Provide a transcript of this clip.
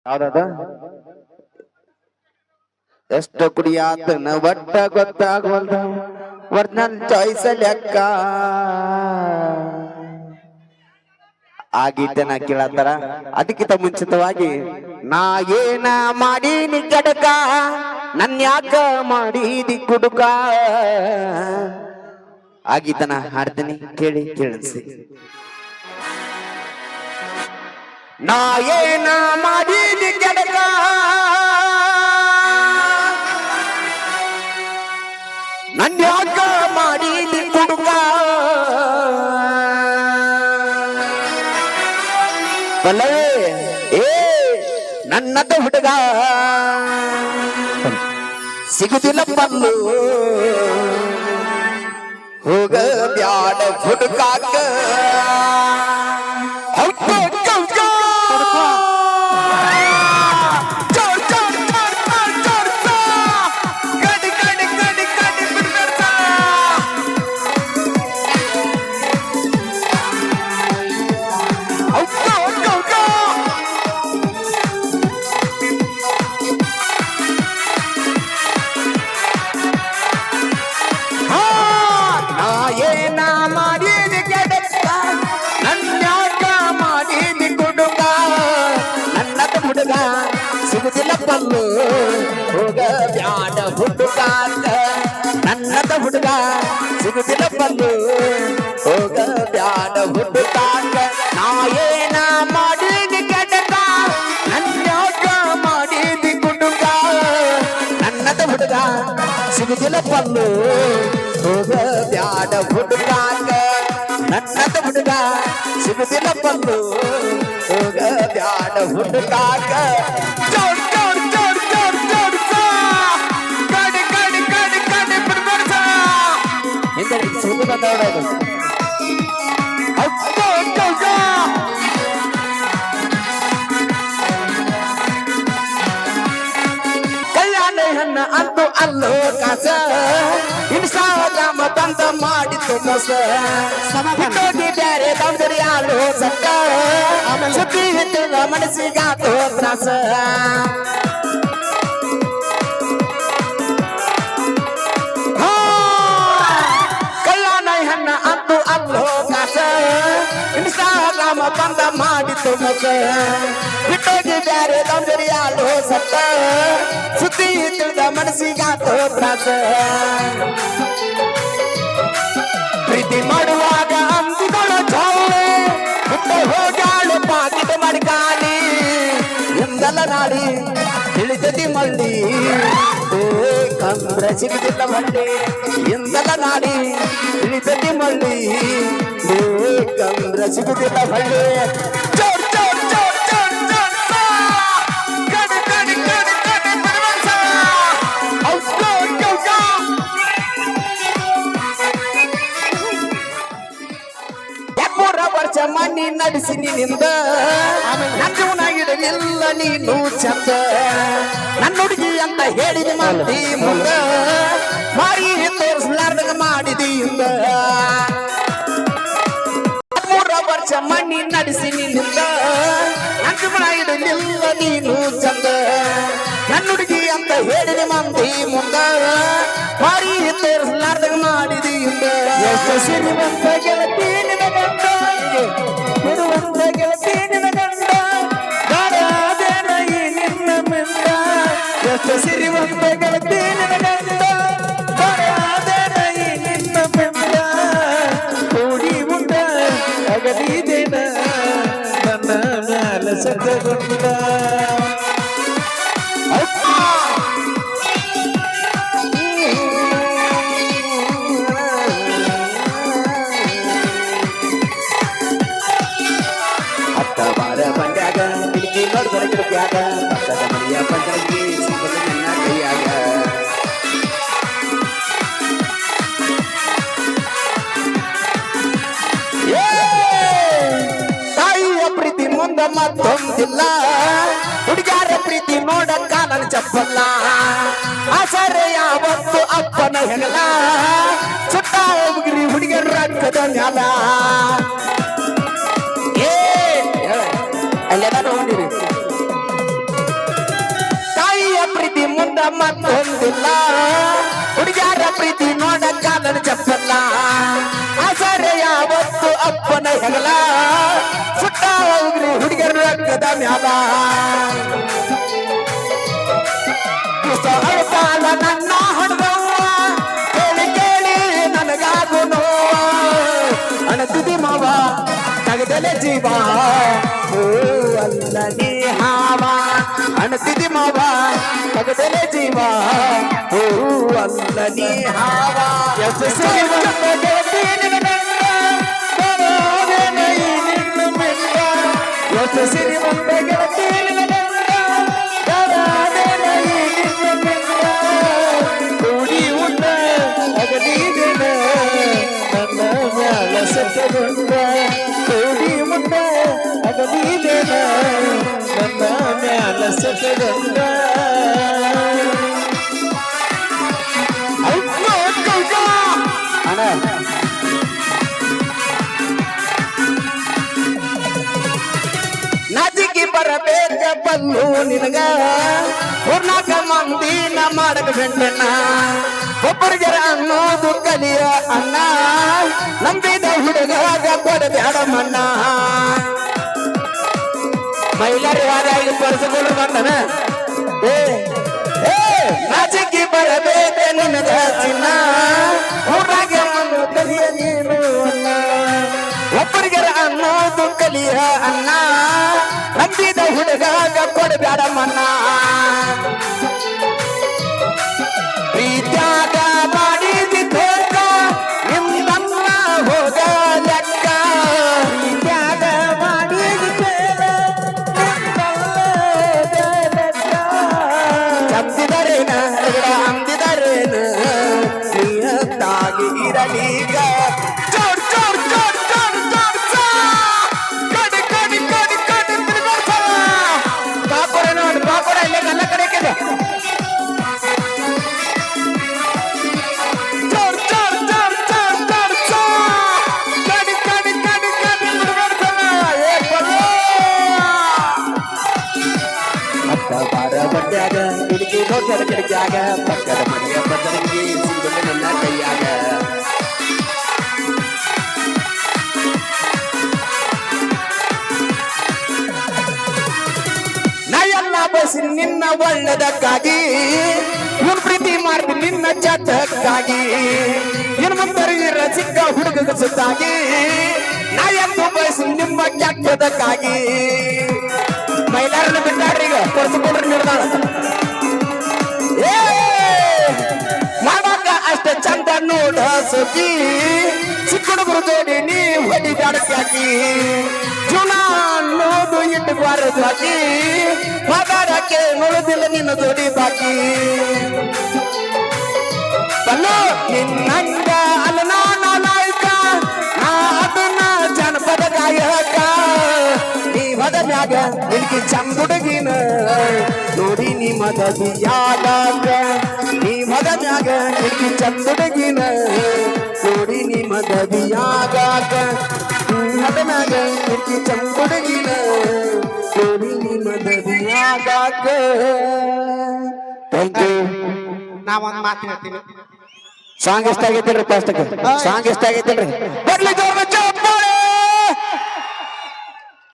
ಹೌದದ ಎಷ್ಟು ಕುಡಿಯಾತನ ಒಟ್ಟ ಗೊತ್ತಾಗವಲ್ದ ವರ್ಣನ್ ಚಾಯ್ಸ್ ಲೆಕ್ಕ ಆ ಗೀತೆನ ಕೇಳತ್ತಾರ. ಅದಕ್ಕಿಂತ ಮುಂಚಿತವಾಗಿ ನಾ ಏನ ಮಾಡೀನಿ ಕಡಕ ನನ್ಯಾಕ ಮಾಡಿದಿ ಕುಡುಕ ಆ ಗೀತನ ಹಾಡ್ತೀನಿ, ಕೇಳಿ ಕೇಳಿಸಿ. ನಾ ಏನ ಮಾಡೀನಿ ಕಡಕ ನನ್ಯಾಕ ಮಾಡಿದಿ ಕುಡುಕ ಬಲ್ಲವೇ ಏ ನನ್ನದ ಹುಡುಗ ಸಿಗುದಿಲ್ಲ ಪಲ್ಲು ಹೋಗ ಬ್ಯಾಡ ಹುಡುಕಾಕ ಸಿಗುದಿಲ್ಲ ಪಲ್ಲು ಹೋಗ ಬ್ಯಾಡ ಹುಡುಕಾಕ ನನ್ನದ ಹುಡುಗ ಸಿಗುದಿಲ್ಲ ಪಲ್ಲು ಹೋಗ ಬ್ಯಾಡ ಹುಡುಕಾಕ ನಾ ಏನ ಮಾಡಿದಿ ಕೆಡಕ ನನ್ಯಾಕ ಮಾಡಿದಿ ಕುಡುಕ ನನ್ನದ ಹುಡುಗ ಸಿಗುದಿಲ್ಲ ಪಲ್ಲು ಹೋಗ ಬ್ಯಾಡ ಹುಡುಕಾಕ ನನ್ನದ ಹುಡುಗ ಸಿಗುದಿಲ್ಲ ಪಲ್ಲು ಹೋಗ ಬ್ಯಾಡ ಹುಡುಕಾಕ ಜೋಡ್ ಜೋಡ್ ಜೋಡ್ ಜೋಡ್ ಜೋಡ್ ಕಡಿ ಕಡಿ ಕಡಿ ಕಡಿ ಬಿಡ್ಬಾರ್ದ ಹಿಂದೆ ಸುತ್ತ ನೋಡೋದು ಕಲ್ಯಾಣ ಹೆಣ್ಣ ಅಂತೂ ಅಲ್ಲೋ ಕಾಸ ಇನ್ಸ್ಟಾಗ್ರಾಮ್ ತಂದ ಮಾಡಿತ್ತು ಮೋಸ ಬಿಟ್ಟೋಗಿ ಬ್ಯಾರೆ ತಂದರಿ ಆಲೋ ಸಕ್ಕ ಸುದ್ದಿ ಹಿಟ್ಟಿದ ಮನಸ್ಸಿಗಾತೋ ತ್ರಾಸ ಕಲ್ಯಾಣ ಹೆಣ್ಣ ಅಂತೂ ಅಲ್ಲೋ ಕಾಸ ಇನ್ಸ್ಟಾಗ್ರಾಮ್ ತಂದ ಮಾಡಿತ್ತು ಮೋಸ ಬಿಟ್ಟೋಗಿ ಬ್ಯಾರೆ ತಂದರಿ ಆಲೋ ಸಕ್ಕ ಸುದ್ದಿ ಹಿಟ್ಟಿದ ಮನಸ್ಸಿಗಾತೋ ತ್ರಾಸ ಪ್ರೀತಿ ಮಾಡುವಾಗ ಅಂದುಗಳು ಚಾವೆ ಹುಟ್ಟೆ ಹೋಗಾಳು ಪಾಕಿಟ ಮಡ್ಕಾಲಿ ಎಂದಲ್ಲ ನಾಡಿ ತಿಳಿದದಿ ಮಳ್ಳಿ ಕಂದ್ರ ಸಿಗುದಿಲ್ಲ ಮಳ್ಳಿ ಎಂದಲ್ಲ ನಾಡಿ ತಿಳಿದದಿ ಮಳ್ಳಿ ಕಂದ್ರ ಸಿಗುದಿಲ್ಲ ಮಳ್ಳಿ ಜೋರ್ ಜೋರ್ ಜೋರ್ ಜೋರ್ ಜೋರ್ ಕಡಿ ಕಡಿ ಕಡಿ ಕಡಿ ಬಿಡುವಂತ ವರ್ಷ ಮಣ್ಣಿ ನಡೆಸಿ ನಿನ್ನಿಂದ ನನ್ನ ಇಡಲಿಲ್ಲ ನೀನು ಚಂದ ನನ್ನ ಹುಡುಗಿ ಅಂತ ಹೇಳಿದ ಮಂದಿ ಮುಂದ ಮಾರಿ ತೋರಿಸಲಾರ್ದಾಗ ಮಾಡಿದಿ ಇಂದ 3 ವರ್ಷ ಮಣ್ಣಿ ನಡೆಸಿ ನಿನ್ನಿಂದ ನನ್ನ ಇಡಲಿಲ್ಲ ನೀನು ಚಂದ ನನ್ನ ಹುಡುಗಿ ಅಂತ ಹೇಳಿದ ಮಂದಿ ಮುಂದ ಮಾರಿ ತೋರಿಸಲಾರ್ದಾಗ ಮಾಡಿದಿ ಇಂದ ಶ್ರೀಮಂತ ಗೆಳತಿ ಬಿಡುವಂತ ಗೆಳತಿ ನಿನ್ನ ಗಂಡ ಗಾಢಾದೇನ ಈ ನಿನ್ನ ಮಿಂದ ಎಷ್ಟು ಸಿರಿವಂತ ಗೆಳತಿ ನಿನ್ನ ಗಂಡ ಗಾಢಾದೇನ ಈ ನಿನ್ನ ಮಿಂದ ಕೂಡಿ ಉಂಡ ಅಗದಿದೇನ ನನ್ನ ಮ್ಯಾಲ ಸತ್ತಗೊಂಡ ತಾಯಿಯ ಪ್ರೀತಿ ಮುಂದ ಮತ್ತೊಂದಿಲ್ಲ ಹುಡುಗಾರ ಪ್ರೀತಿ ನೋಡಕ್ಕ ನನ್ನ ಚಪ್ಪಲ್ಲ ಆಸರೆ ಯಾವತ್ತು ಅಪ್ಪನ ಹೆಗಲ ಸುತ್ತ ಹೋಗ್ರಿ ಹುಡುಗರ ರಕ್ಕದ ಮ್ಯಾಲ ಅಲ್ಲೆಲ್ಲ ನೋಡಿರಿ ಮತ್ತೊಂದಿಲ್ಲ ಹುಡುಗ್ಯಾರ ಪ್ರೀತಿ ನೋಡಕ್ಕ ನನ್ನ ಚಪ್ಪಲ್ಲ ಆಸರೆ ಯಾವತ್ತು ಅಪ್ಪನ ಹೆಗಲ ಸುಟ್ಟ ಹೋಗ್ರಿ ಹುಡುಗರ ರಕ್ತದ ಮ್ಯಾಲ ಕಾಲ ನನ್ನ ಹಣದವ್ವ ಕೇಳಿ ಕೇಳಿ ನನಗಾಗು ನೋವ ಅಣತಿದಿ ಮಾವ ತಗದಲೆ ಜೀವ ಓ ಅಲ್ಲ ನೀ ಹಾವ ಅಣತಿದಿ ಮಾವ ತಗದಲೆ ಜೀವ ಓ ಅಲ್ಲ ನೀ ಹಾವ ಸಿರಿ ಮುಂದೆ ಗೆಳತಿ ಕೂಡಿ ಉಂಡ ಅಗದೀದಿನ ನನ್ನ ಮ್ಯಾಲ ಸತ್ತಗೊಂಡ ಕೂಡಿ ಉಂಡ ಅಗದೀದಿನ ನನ್ನ ಮ್ಯಾಲ ಸತ್ತಗೊಂಡ ಅಣ್ಣ ನಾಚಿಕೆ ಬರಬೇಕ ಬಲ್ಲು ನಿನಗ ಮೂರ್ನಾಲ್ಕ ಮಂದಿನ ಮಾಡಕ ಬೆಂಡಣ್ಣ ಒಬ್ಬರಿಗೆ ಅನ್ನೋದು ಕಲಿಯ ಅಣ್ಣ ನಂಬಿದ ಹುಡುಗಾಗ ಕೊಡಬೇಡ ಮಣ್ಣ ಮಹಿಳೆಯರ ಯಾರಾಗಿ ಪರಿಸಿಕೊಂಡು ಬಂದನ ನಾಚಿಕೆ ಬರಬೇಕ ನಿನಗ ಚಿನ್ನ ಮೂರ್ನಾಲ್ಕ ಮಂದು ಕಲಿಯ ನೀನು ಅಣ್ಣ ಒಬ್ಬರಿಗೆ ಅನ್ನೋದು ಕಲಿಯ ಅಣ್ಣ ನಂಬಿದ ಹುಡುಗಾಗ ಕೊಡಬೇಡ ಮಣ್ಣ ಪ್ರೀತ್ಯಾಗ ಮಾಡಿದಿ ತೋಟ ನಿಮ್ಮನ್ನ ಹೋಗ ಲೆಕ್ಕ ಪ್ರೀತ್ಯಾಗ ಮಾಡಿದಿ ಚಂದಿದರೇನ ಅಂದಿದರೇನ ನಿಯತ್ತಾಗಿ ಇರಲೀಗ ಬಡ್ಡ್ಯಾಗ ಕಿಟಕಿ ನೋಡ್ಯಾರ ಕಿಟಕಿಯಾಗ ಪಕ್ಕದ ಮನೆಯ ಬದಲಿಗೆ ಸಿಗುತ್ತದೆ ನನ್ನ ಕೈಯಾಗ ನಾ ಎಲ್ಲ ಬಯಸಿ ನಿನ್ನ ಒಳ್ಳೆದಕ್ಕಾಗಿ ಇವ್ನ ಪ್ರೀತಿ ಮಾಡಿ ನಿನ್ನ ಚಟಕ್ಕಾಗಿ ಇನ್ ಮುಂದರಿಗಿರ ಚಿಕ್ಕ ಹುಡುಗ ಸುತ್ತಾಗಿ ನಾ ಎಂದು ಬಯಸಿ ನಿಮ್ಮ ಕೆಟ್ಟದಕ್ಕಾಗಿ ಮಹಿಳೆಯರನ್ನು ಬಿಟ್ಟಾಡ್ರಿ ಈಗ ತೋರಿಸಿಕೊಂಡ್ರಿ ನಿರ್ಧಾರ ಮಾಡಾಕ ಅಷ್ಟ ಚಂದ ನೋಡ ಸಖಿ ಚಿಕ್ಕ ಹುಡುಗರು ಜೋಡಿ ನೀ ಹೊಡಿ ಬ್ಯಾಡಕ್ಕಾಕಿ ಜೀವನ ಅನ್ನೋದು ಇಟ್ಟು ಬಾರದು ಹಾಕಿ ಮಾತಾಡಕ್ಕೆ ನೋಡುದಿಲ್ಲ ನಿನ್ನ ಜೋಡಿ ಬಾಕಿ ಬಲ್ಲು ನಿನ್ನಂಗ ಅಲ್ಲ ನಾನು ನಾಯಕ ನಾ ಅದನ್ನ ಜನಪದ ಗಾಯಕ ನೀವದ ಮ್ಯಾಗ ನಿನಗೆ ಚಂದುಡಗಿನ ನೋಡಿ ನೀ ಮದದಿಯಾದಾಗ ನೀವದ ಮ್ಯಾಗ ನಿನಗೆ ಚಂದುಡಗಿನ ನೋಡಿ ನೀ ಮದದಿಯಾದಾಗ ಅದ ಮ್ಯಾಗ ನಿನಗೆ ಚಂದುಡಗಿನ ನೋಡಿ ನೀ ಮದದಿಯಾದಾಗ ಥ್ಯಾಂಕ್ ಯು. ನಾ ಒಂದ್ ಮಾತು ಹೇಳ್ತೀನಿ. ಸಾಂಗ್ ಇಷ್ಟ ಆಗೈತಿಲ್ರಿ ಫಸ್ಟ್ ಸಾಂಗ್ ಇಷ್ಟ ಆಗೈತಿಲ್ರಿ ಬರ್ಲಿ ಜೋರ್